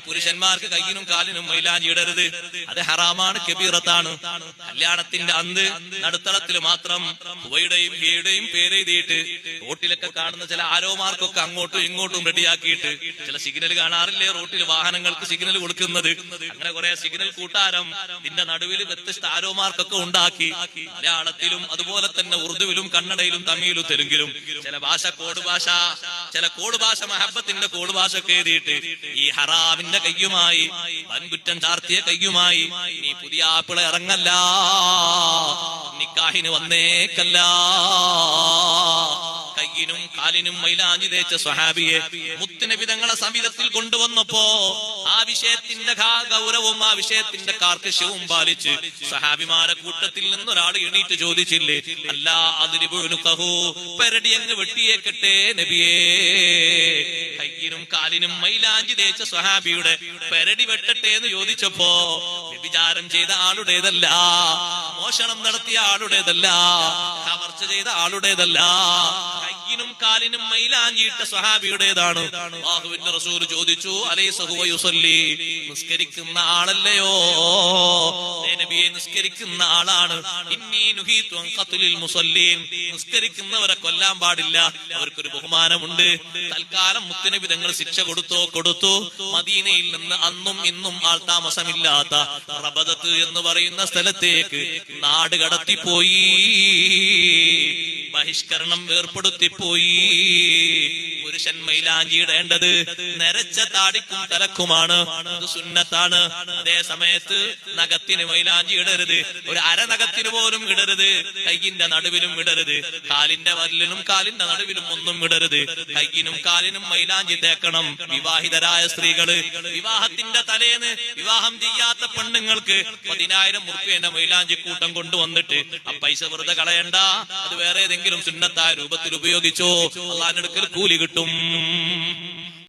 പുരുഷന്മാർക്ക് കയ്യിനും കാലിനും മൈലാഞ്ചി ഇടരുത്. അത് ഹറാമാണ്, കബീറത്താണ്. കല്യാണത്തിന്റെ അന്ന് നടുത്തളത്തിൽ മാത്രം ഹുവയുടെയും ഹിയയുടെയും പേരെഴുതിയിട്ട് റോട്ടിലൊക്കെ കാണുന്ന ചില ആരോമാർക്കൊക്കെ അങ്ങോട്ടും ഇങ്ങോട്ടും റെഡിയാക്കിയിട്ട് ചില സിഗ്നൽ കാണാറില്ലേ റോട്ടിൽ വാഹനങ്ങൾക്ക് സിഗ്നൽ കൊടുക്കുന്നത്? അങ്ങനെ കുറെ സിഗ്നൽ കൂട്ടാരം ഇതിന്റെ നടുവിൽ വ്യത്യസ്ത ആരോമാർക്കൊക്കെ ഉണ്ടാക്കി മലയാളത്തിലും അതുപോലെ തന്നെ ഉറുദുവിലും കന്നഡയിലും തമിഴിലും തെലുങ്കിലും ചില ഭാഷ കോഡ് ഭാഷ മഹബത്തിന്റെ കോഡ് ഭാഷ ഒക്കെ എഴുതിയിട്ട് ഈ ഹറാമിന്റെ കയ്യുമായി വൻകുറ്റം ചാർത്തിയ കയ്യുമായി നീ പുതിയ ആപ്പിള ഇറങ്ങല്ല, നിക്കാഹിന് വന്നേക്കല്ല. കയ്യിനും കാലിനും മൈലാഞ്ചി തേച്ച സ്വഹാബിയെ മുത്തുനബി തങ്ങളെ സംവിധത്തിൽ കൊണ്ടുവന്നപ്പോ ആ വിഷയത്തിന്റെ ഗൗരവവും ആ വിഷയത്തിന്റെ കാർക്കശ്യവും പാലിച്ച് സ്വഹാബിമാരെ കൂട്ടത്തിൽ നിന്നൊരാൾ എണീറ്റ് ചോദിച്ചില്ലേ, അല്ല അതിരിബുനുഖഹു, പെരടി അങ്ങ് വെട്ടിയേക്കട്ടെ നബിയേ. കയ്യിനും കാലിനും മൈലാഞ്ചി തേച്ച സ്വഹാബിയുടെ പെരടി വെട്ടട്ടെ എന്ന് ചോദിച്ചപ്പോ വ്യഭിചാരം ചെയ്ത ആളുടേതല്ല, മോഷണം നടത്തിയ ആളുടേതല്ല, കവർച്ച ചെയ്ത ആളുടേതല്ല, കയ്യിനും കാലിനും മൈലാഞ്ചിയിട്ട സ്വഹാബിയുടേതാണ്. അല്ലാഹുവിന്റെ റസൂൽ ചോദിച്ചു, അലൈസ ഹുവ യുസല്ലി, നിസ്കരിക്കുന്ന ആളല്ലയോ നബിയെ? നിസ്കരിക്കുന്ന ആളാണ്. ഇന്നി നുഹീതു അൻ ഖത്ലിൽ മുസല്ലീൻ, നിസ്കരിക്കുന്നവരെ കൊല്ലാൻ പാടില്ല, അവർക്കൊരു ബഹുമാനമുണ്ട്. തൽക്കാലം മുത്തുനബി തങ്ങൾ ശിക്ഷ കൊടുത്തു. മദീനയിൽ നിന്ന് അന്നും ഇന്നും ആൾ താമസമില്ലാത്ത റബദത്ത് എന്ന് പറയുന്ന സ്ഥലത്തേക്ക് നാട് കടത്തിപ്പോയി, ബഹിഷ്കരണം ഏർപ്പെടുത്തിപ്പോയി. പുരുഷൻ മൈലാഞ്ചി ഇടേണ്ടത് നരച്ച താടിക്കും തലക്കുമാണ്, അത് സുന്നത്താണ്. അതേ സമയത്ത് നഖത്തിന് മൈലാഞ്ചി ഇടരുത്, ഒരു അരനഖത്തിന് പോലും ഇടരുത്, കയ്യിന്റെ നടുവിലും ഇടരുത്, കാലിന്റെ വരലിനും കാലിന്റെ നടുവിലും ഒന്നും ഇടരുത്. കയ്യിനും കാലിനും മൈലാഞ്ചി തേക്കണം. വിവാഹിതരായ സ്ത്രീകള്, വിവാഹത്തിന്റെ തലേന്ന് വിവാഹം ചെയ്യാത്ത പെണ്ണുങ്ങൾക്ക് 10,000 ഉറുപ്പിന്റെ മൈലാഞ്ചി കൂട്ടം കൊണ്ടുവന്നിട്ട് ആ പൈസ വെറുതെ കളയണ്ട, അത് വേറെ ഏതെങ്കിലും സുന്നത്തായ രൂപത്തിൽ ഉപയോഗിച്ചോ, അള്ളാഹിന്റെ അടുക്കൽ കൂലി കിട്ടും.